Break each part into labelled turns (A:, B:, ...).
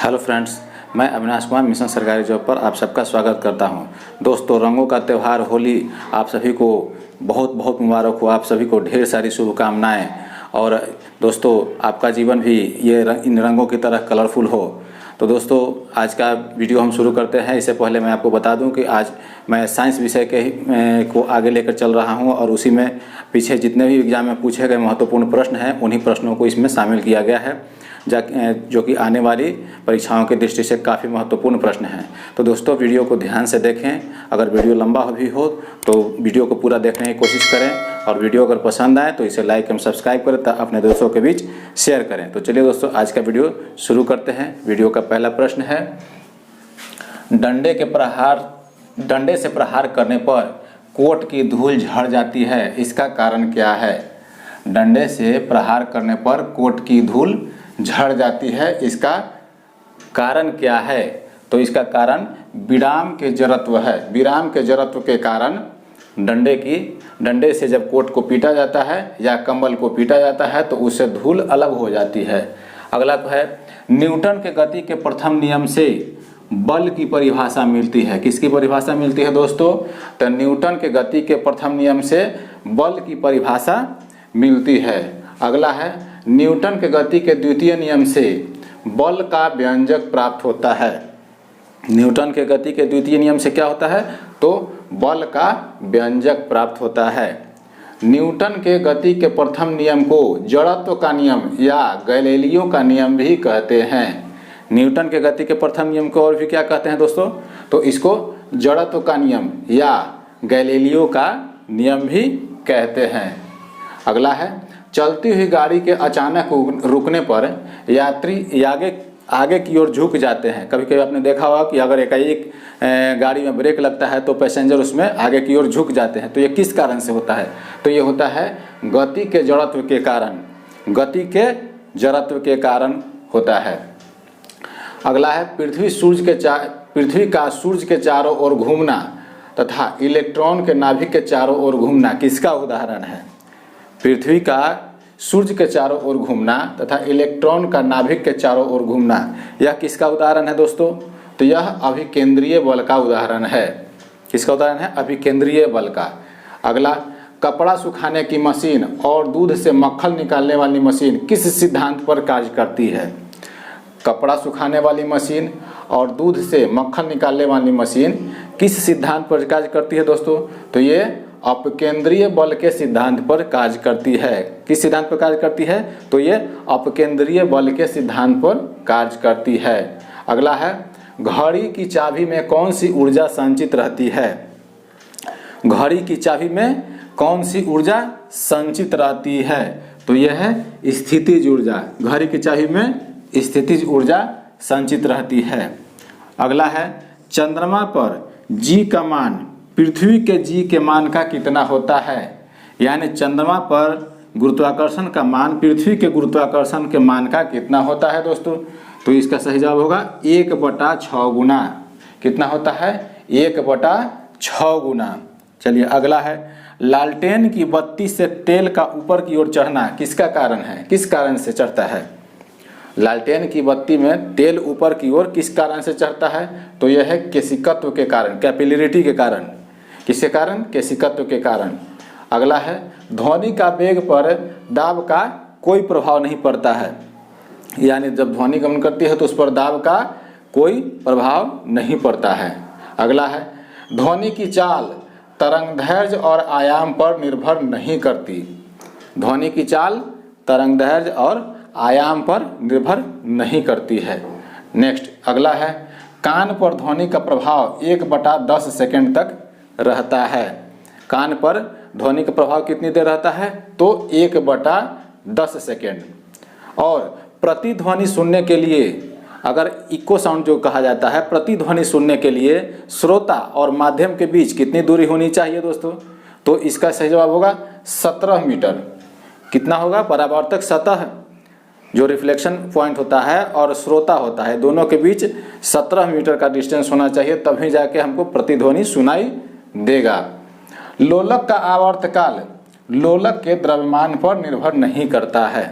A: Hello friends, मैं Avinash Kumar mission सरकारी job पर आप सबका स्वागत करता हूं। दोस्तों, रंगों का त्यौहार होली आप सभी को बहुत बहुत मुबारक हो। आप सभी को ढेर सारी शुभकामनाएं। और दोस्तों, आपका जीवन भी इन रंगों की तरह कलरफुल हो। तो दोस्तों, आज का वीडियो हम शुरू करते हैं। इससे पहले मैं आपको बता दूं कि आज मैं साइंस विषय को आगे लेकर चल रहा हूं और उसी में पीछे जितने भी एग्जाम में पूछे गए महत्वपूर्ण प्रश्न हैं उन्हीं प्रश्नों को इसमें शामिल किया गया है, जो कि आने वाली परीक्षाओं की दृष्टि से काफ़ी महत्वपूर्ण प्रश्न हैं। तो दोस्तों, वीडियो को ध्यान से देखें। अगर वीडियो लंबा भी हो तो वीडियो को पूरा देखने की कोशिश करें, और वीडियो अगर पसंद आए तो इसे लाइक एवं सब्सक्राइब करें, अपने दोस्तों के बीच शेयर करें। तो चलिए दोस्तों, आज का वीडियो शुरू करते हैं। वीडियो का पहला प्रश्न है, डंडे से प्रहार करने पर कोट की धूल झड़ जाती है, इसका कारण क्या है? डंडे से प्रहार करने पर कोट की धूल झड़ जाती है, इसका कारण क्या है? तो इसका कारण विराम के जड़त्व है। विराम के जड़त्व के कारण डंडे से जब कोट को पीटा जाता है या कंबल को पीटा जाता है तो उससे धूल अलग हो जाती है। अगला तो है, न्यूटन के गति के प्रथम नियम से बल की परिभाषा मिलती है। किसकी परिभाषा मिलती है दोस्तों? तो न्यूटन के गति के प्रथम नियम से बल की परिभाषा मिलती है। अगला है, न्यूटन के गति के द्वितीय नियम से बल का व्यंजक प्राप्त होता है। न्यूटन के गति के द्वितीय नियम से क्या होता है? तो बल का व्यंजक प्राप्त होता है। न्यूटन के गति के प्रथम नियम को जड़त्व का नियम या गैलीलियो का नियम भी कहते हैं। न्यूटन के गति के प्रथम नियम को और भी क्या कहते हैं दोस्तों? तो इसको जड़त्व का नियम या गैलीलियो का नियम भी कहते हैं। अगला है, चलती हुई गाड़ी के अचानक रुकने पर यात्री आगे की ओर झुक जाते हैं। कभी कभी आपने देखा होगा कि अगर एकाएक गाड़ी में ब्रेक लगता है तो पैसेंजर उसमें आगे की ओर झुक जाते हैं। तो ये किस कारण से होता है? तो ये होता है गति के जड़त्व के कारण। गति के जड़त्व के कारण होता है। अगला है, पृथ्वी का सूर्य के चारों ओर घूमना तथा इलेक्ट्रॉन के नाभिक के चारों ओर घूमना किसका उदाहरण है? पृथ्वी का सूर्य के चारों ओर घूमना तथा इलेक्ट्रॉन का नाभिक के चारों ओर घूमना, यह किसका उदाहरण है दोस्तों? तो यह अभिकेंद्रीय बल का उदाहरण है। किसका उदाहरण है? अभिकेंद्रीय बल का। अगला, कपड़ा सुखाने की मशीन और दूध से मक्खन निकालने वाली मशीन किस सिद्धांत पर कार्य करती है? कपड़ा सुखाने वाली मशीन और दूध से मक्खन निकालने वाली मशीन किस सिद्धांत पर कार्य करती है दोस्तों? तो ये अपकेंद्रीय बल के सिद्धांत पर कार्य करती है। किस सिद्धांत पर कार्य करती है? तो ये अपकेंद्रीय बल के सिद्धांत पर कार्य करती है। अगला है, घड़ी की चाबी में कौन सी ऊर्जा संचित रहती है? घड़ी की चाबी में कौन सी ऊर्जा संचित रहती है? तो यह है स्थितिज ऊर्जा। घड़ी की चाबी में स्थितिज ऊर्जा संचित रहती है। अगला है, चंद्रमा पर जी का मान पृथ्वी के जी के मान का कितना होता है? यानी चंद्रमा पर गुरुत्वाकर्षण का मान पृथ्वी के गुरुत्वाकर्षण के मान का कितना होता है दोस्तों? तो इसका सही जवाब होगा 1/6 गुना। कितना होता है? 1/6 गुना। चलिए अगला है, लालटेन की बत्ती से तेल का ऊपर की ओर चढ़ना किसका कारण है? किस कारण से चढ़ता है? लालटेन की बत्ती में तेल ऊपर की ओर किस कारण से चढ़ता है? तो यह है केशिकत्व के कारण, कैपिलरिटी के कारण। किसके कारण? केशिकत्व के कारण। अगला है, ध्वनि का वेग पर दाब का कोई प्रभाव नहीं पड़ता है। यानी जब ध्वनि गमन करती है तो उस पर दाब का कोई प्रभाव नहीं पड़ता है। अगला है, ध्वनि की चाल तरंगदैर्घ्य और आयाम पर निर्भर नहीं करती। ध्वनि की चाल तरंगदैर्घ्य और आयाम पर निर्भर नहीं करती है। नेक्स्ट अगला है, कान पर ध्वनि का प्रभाव 1/10 सेकेंड तक रहता है। कान पर ध्वनि का प्रभाव कितनी देर रहता है? तो 1/10 सेकेंड। और प्रतिध्वनि सुनने के लिए, अगर इको साउंड जो कहा जाता है, प्रतिध्वनि सुनने के लिए श्रोता और माध्यम के बीच कितनी दूरी होनी चाहिए दोस्तों? तो इसका सही जवाब होगा 17 मीटर। कितना होगा? परावर्तक सतह जो रिफ्लेक्शन पॉइंट होता है और श्रोता होता है, दोनों के बीच 17 मीटर का डिस्टेंस होना चाहिए, तभी जाके हमको प्रतिध्वनि सुनाई देगा। लोलक का आवर्तकाल लोलक के द्रव्यमान पर निर्भर नहीं करता है।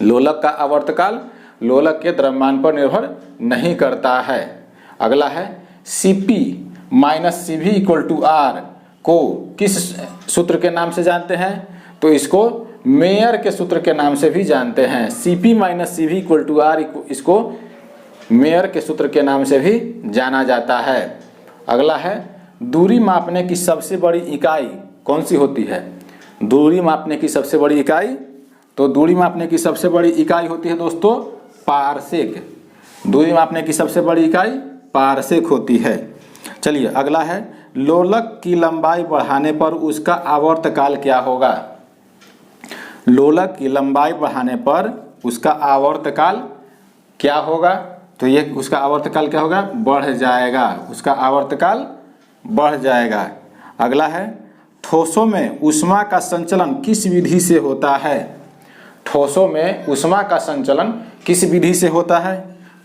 A: लोलक का आवर्तकाल लोलक के द्रव्यमान पर निर्भर नहीं करता है। अगला है Cp minus Cv equal to R को किस सूत्र के नाम से जानते हैं? तो इसको मेयर के सूत्र के नाम से भी जानते हैं। Cp minus Cv equal to R, इसको मेयर के सूत्र के नाम से भी जाना जाता है। अगला है दूरी मापने की सबसे बड़ी इकाई कौन सी होती है? दूरी मापने की सबसे बड़ी इकाई, तो दूरी मापने की सबसे बड़ी इकाई होती है दोस्तों पारसेक। दूरी मापने की सबसे बड़ी इकाई पारसेक होती है। चलिए अगला है लोलक की लंबाई बढ़ाने पर उसका आवर्तकाल क्या होगा? लोलक की लंबाई बढ़ाने पर उसका आवर्तकाल क्या होगा? तो ये उसका आवर्तकाल क्या होगा? बढ़ जाएगा, उसका आवर्तकाल बढ़ जाएगा। अगला है ठोसों में ऊष्मा का संचलन किस विधि से होता है? ठोसों में ऊष्मा का संचलन किस विधि से होता है?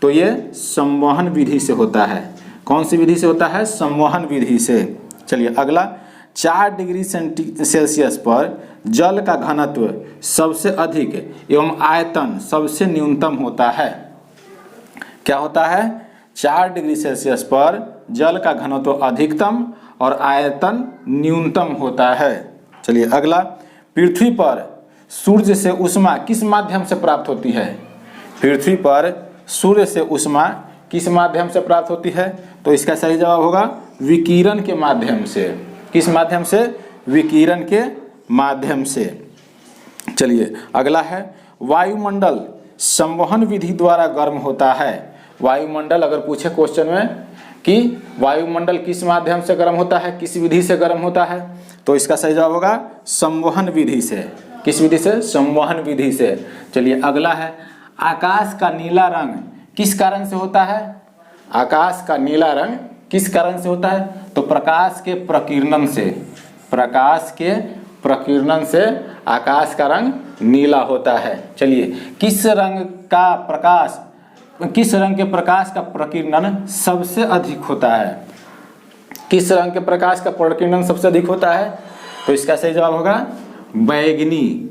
A: तो ये संवहन विधि से होता है। कौन सी विधि से होता है? संवहन विधि से। चलिए अगला 4 डिग्री सेल्सियस पर जल का घनत्व सबसे अधिक एवं आयतन सबसे न्यूनतम होता है। क्या होता है? 4 डिग्री सेल्सियस पर जल का घनत्व अधिकतम और आयतन न्यूनतम होता है। चलिए अगला पृथ्वी पर सूर्य से ऊष्मा किस माध्यम से प्राप्त होती है? पृथ्वी पर सूर्य से ऊष्मा किस माध्यम से प्राप्त होती है? तो इसका सही जवाब होगा विकिरण के माध्यम से। किस माध्यम से? विकिरण के माध्यम से। चलिए अगला है वायुमंडल संवहन विधि द्वारा गर्म होता है। वायुमंडल अगर पूछे क्वेश्चन में कि वायुमंडल किस माध्यम से गर्म होता है, किस विधि से गर्म होता है, तो इसका सही जवाब होगा संवहन विधि से। किस विधि से? संवहन विधि से। चलिए अगला है आकाश का नीला रंग किस कारण से होता है? आकाश का नीला रंग किस कारण से होता है? तो प्रकाश के प्रकीर्णन से। प्रकाश के प्रकीर्णन से आकाश का रंग नीला होता है। चलिए किस रंग के प्रकाश का प्रकीर्णन सबसे अधिक होता है? किस रंग के प्रकाश का प्रकीर्णन सबसे अधिक होता है? तो इसका सही जवाब होगा बैगनी।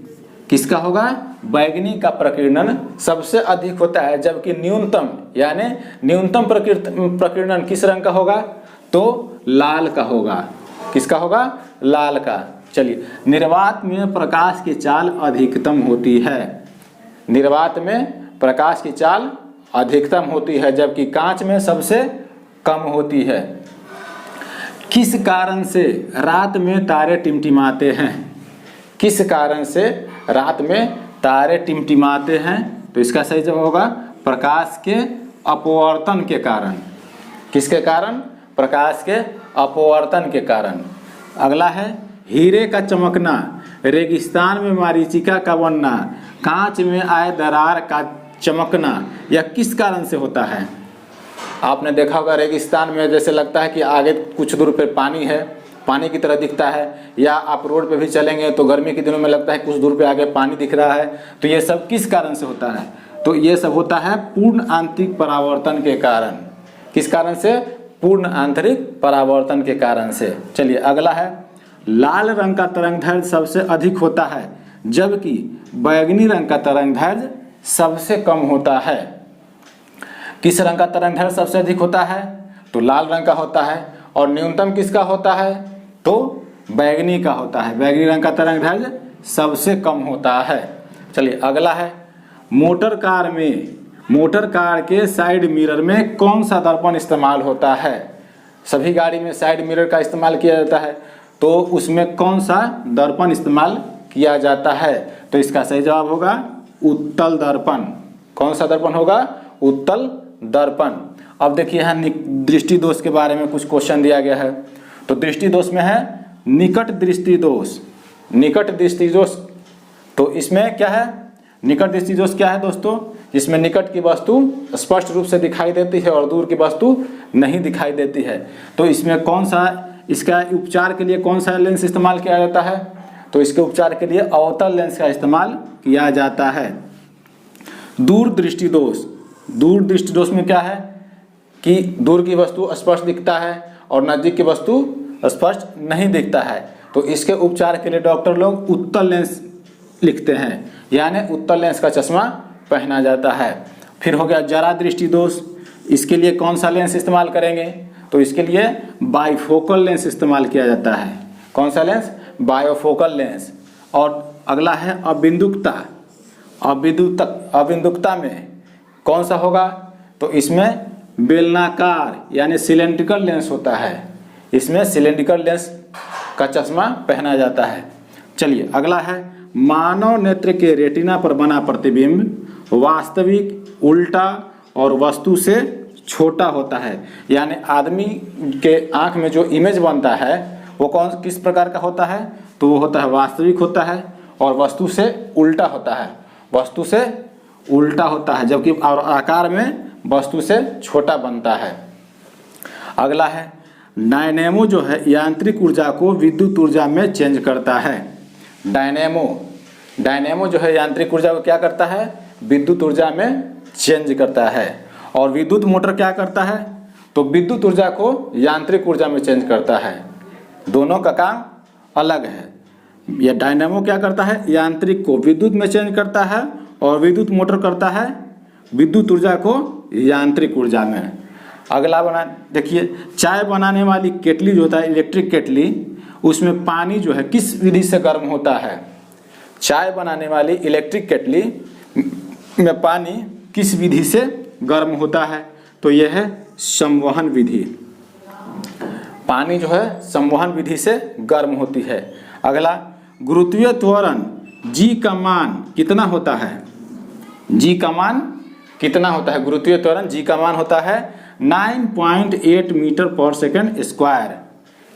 A: किसका होगा? बैगनी का प्रकीर्णन सबसे अधिक होता है, जबकि न्यूनतम यानी न्यूनतम प्रकीर्णन किस रंग का होगा? तो लाल का होगा। किसका होगा? लाल का। चलिए निर्वात में प्रकाश की चाल अधिकतम होती है। निर्वात में प्रकाश की चाल अधिकतम होती है, जबकि कांच में सबसे कम होती है। किस कारण से रात में तारे टिमटिमाते हैं? किस कारण से रात में तारे टिमटिमाते हैं? तो इसका सही जवाब होगा प्रकाश के अपवर्तन के कारण। किसके कारण? प्रकाश के अपवर्तन के कारण। अगला है हीरे का चमकना, रेगिस्तान में मरीचिका का बनना, कांच में आए दरार का चमकना, यह किस कारण से होता है? आपने देखा होगा रेगिस्तान में जैसे लगता है कि आगे कुछ दूर पे पानी है, पानी की तरह दिखता है, या आप रोड पे भी चलेंगे तो गर्मी के दिनों में लगता है कुछ दूर पे आगे पानी दिख रहा है। तो ये सब किस कारण से होता है? तो ये सब होता है पूर्ण आंतरिक परावर्तन के कारण। किस कारण से? पूर्ण आंतरिक परावर्तन के कारण से। चलिए अगला है लाल रंग का तरंगदैर्घ्य सबसे अधिक होता है, जबकि बैंगनी रंग का तरंगदैर्घ्य सबसे कम होता है। किस रंग का तरंगदैर्घ्य सबसे अधिक होता है? तो लाल रंग का होता है। और न्यूनतम किसका होता है? तो बैंगनी का होता है। बैंगनी रंग का तरंगदैर्घ्य सबसे कम होता है। चलिए अगला है मोटर कार के साइड मिरर में कौन सा दर्पण इस्तेमाल होता है? सभी गाड़ी में साइड मिरर का इस्तेमाल किया जाता है, तो उसमें कौन सा दर्पण इस्तेमाल किया जाता है? तो इसका सही जवाब होगा उत्तल दर्पण। कौन सा दर्पण होगा? उत्तल दर्पण। अब देखिए यहाँ दृष्टि दोष के बारे में कुछ क्वेश्चन दिया गया है। तो दृष्टि दोष में है निकट दृष्टि दोष। निकट दृष्टि दोष, तो इसमें क्या है? निकट दृष्टि दोष क्या है दोस्तों? जिसमें निकट की वस्तु स्पष्ट रूप से दिखाई देती है और दूर की वस्तु नहीं दिखाई देती है। तो इसमें कौन सा, इसका उपचार के लिए कौन सा लेंस इस्तेमाल किया जाता है? तो इसके उपचार के लिए अवतल लेंस का इस्तेमाल किया जाता है। दूर दृष्टि दोष में क्या है कि दूर की वस्तु स्पष्ट दिखता है और नजदीक की वस्तु स्पष्ट नहीं दिखता है। तो इसके उपचार के लिए डॉक्टर लोग उत्तल लेंस लिखते हैं, यानी उत्तल लेंस का चश्मा पहना जाता है। फिर हो गया जरा दृष्टि दोष, इसके लिए कौन सा लेंस इस्तेमाल करेंगे? तो इसके लिए बाइफोकल लेंस इस्तेमाल किया जाता है। कौन सा लेंस? बायोफोकल लेंस। और अगला है अबिंदुकता। अबिंदुकता में कौन सा होगा? तो इसमें बेलनाकार यानी सिलेंड्रिकल लेंस होता है। इसमें सिलेंड्रिकल लेंस का चश्मा पहना जाता है। चलिए अगला है मानव नेत्र के रेटिना पर बना प्रतिबिंब वास्तविक, उल्टा और वस्तु से छोटा होता है। यानी आदमी के आंख में जो इमेज बनता है वो किस प्रकार का होता है? तो वो होता है वास्तविक होता है और वस्तु से उल्टा होता है। वस्तु से उल्टा होता है, जबकि और आकार में वस्तु से छोटा बनता है। अगला है डायनेमो जो है यांत्रिक ऊर्जा को विद्युत ऊर्जा में चेंज करता है। डायनेमो जो है यांत्रिक ऊर्जा को क्या करता है? विद्युत ऊर्जा में चेंज करता है। और विद्युत मोटर क्या करता है? तो विद्युत ऊर्जा को यांत्रिक ऊर्जा में चेंज करता है। दोनों का काम अलग है। यह डायनेमो क्या करता है? यांत्रिक को विद्युत में चेंज करता है और विद्युत मोटर करता है विद्युत ऊर्जा को यांत्रिक ऊर्जा में। अगला देखिए, चाय बनाने वाली केटली जो होता है, इलेक्ट्रिक केटली, उसमें पानी जो है किस विधि से गर्म होता है? चाय बनाने वाली इलेक्ट्रिक केटली में पानी किस विधि से गर्म होता है? तो यह है संवहन विधि। पानी जो है संवहन विधि से गर्म होती है। अगला गुरुत्वीय त्वरण जी का मान कितना होता है? जी का मान कितना होता है? गुरुत्वीय त्वरण जी का मान होता है 9.8 मीटर पर सेकंड स्क्वायर।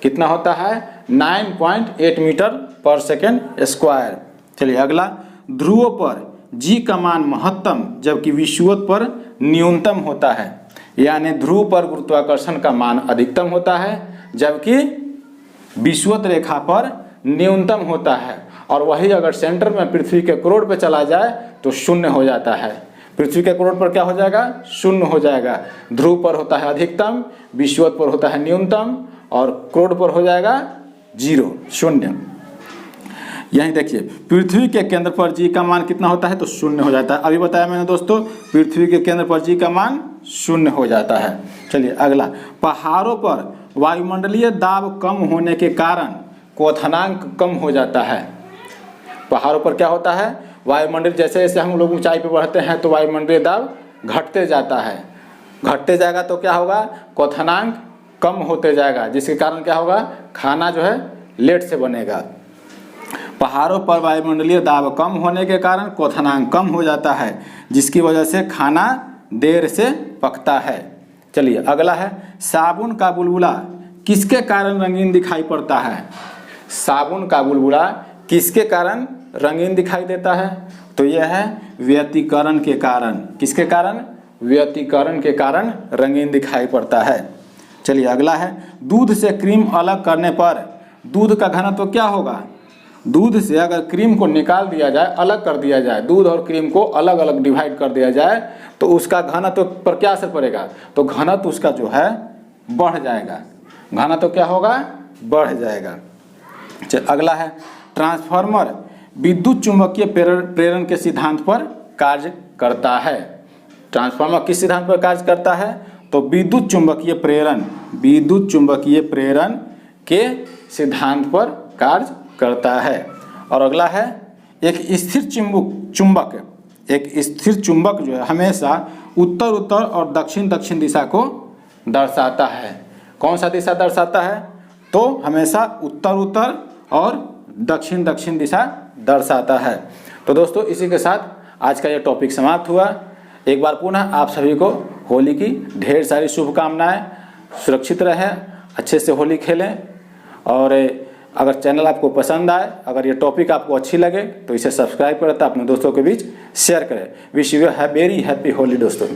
A: कितना होता है? 9.8 मीटर पर सेकंड स्क्वायर। चलिए अगला, ध्रुवों पर जी का मान महत्तम जबकि विषुवत पर न्यूनतम होता है। यानी ध्रुव पर गुरुत्वाकर्षण का मान अधिकतम होता है जबकि विषुवत रेखा पर न्यूनतम होता है। और वही अगर सेंटर में पृथ्वी के कोण पे चला जाए तो शून्य हो जाता है। पृथ्वी के कोण पर क्या हो जाएगा? शून्य हो जाएगा। ध्रुव पर होता है अधिकतम, विषुवत पर होता है न्यूनतम और कोण पर हो जाएगा 0, शून्य। यहीं देखिए, पृथ्वी के केंद्र पर जी का मान कितना होता है? तो शून्य हो जाता है। अभी बताया मैंने दोस्तों, पृथ्वी के केंद्र पर जी का मान शून्य हो जाता है। चलिए अगला, पहाड़ों पर वायुमंडलीय दाब कम होने के कारण क्वथनांक कम हो जाता है। पहाड़ों पर क्या होता है? वायुमंडल, जैसे जैसे हम लोग ऊंचाई पर बढ़ते हैं तो वायुमंडलीय दाब घटते जाता है। घटते जाएगा तो क्या होगा? क्वथनांक कम होते जाएगा, जिसके कारण क्या होगा? खाना जो है लेट से बनेगा। पहाड़ों पर वायुमंडलीय दाब कम होने के कारण क्वथनांक कम हो जाता है, जिसकी वजह से खाना देर से पकता है। चलिए अगला है, साबुन का बुलबुला किसके कारण रंगीन दिखाई पड़ता है? साबुन का बुलबुला किसके कारण रंगीन दिखाई देता है? तो यह है व्यतिकरण के कारण। किसके कारण? व्यतिकरण के कारण रंगीन दिखाई पड़ता है। चलिए अगला है, दूध से क्रीम अलग करने पर दूध का घनत्व क्या होगा? दूध से अगर क्रीम को निकाल दिया जाए, अलग कर दिया जाए, दूध और क्रीम को अलग अलग डिवाइड कर दिया जाए तो उसका घनत्व पर क्या असर पड़ेगा? तो घनत्व उसका जो है बढ़ जाएगा। घनत्व क्या होगा? बढ़ जाएगा। चल अगला है, ट्रांसफार्मर विद्युत चुंबकीय प्रेरण के सिद्धांत पर कार्य करता है। ट्रांसफार्मर किस सिद्धांत पर कार्य करता है? तो विद्युत चुंबकीय प्रेरण के सिद्धांत पर कार्य करता है। और अगला है, एक स्थिर चुंबक जो है हमेशा उत्तर उत्तर और दक्षिण दक्षिण दिशा को दर्शाता है। कौन सा दिशा दर्शाता है? तो हमेशा उत्तर उत्तर और दक्षिण दक्षिण दिशा दर्शाता है। तो दोस्तों इसी के साथ आज का यह टॉपिक समाप्त हुआ। एक बार पुनः आप सभी को होली की ढेर सारी शुभकामनाएं। सुरक्षित रहें, अच्छे से होली खेलें और अगर चैनल आपको पसंद आए, अगर ये टॉपिक आपको अच्छी लगे तो इसे सब्सक्राइब करें, अपने दोस्तों के बीच शेयर करें। Wish you very happy Holi दोस्तों।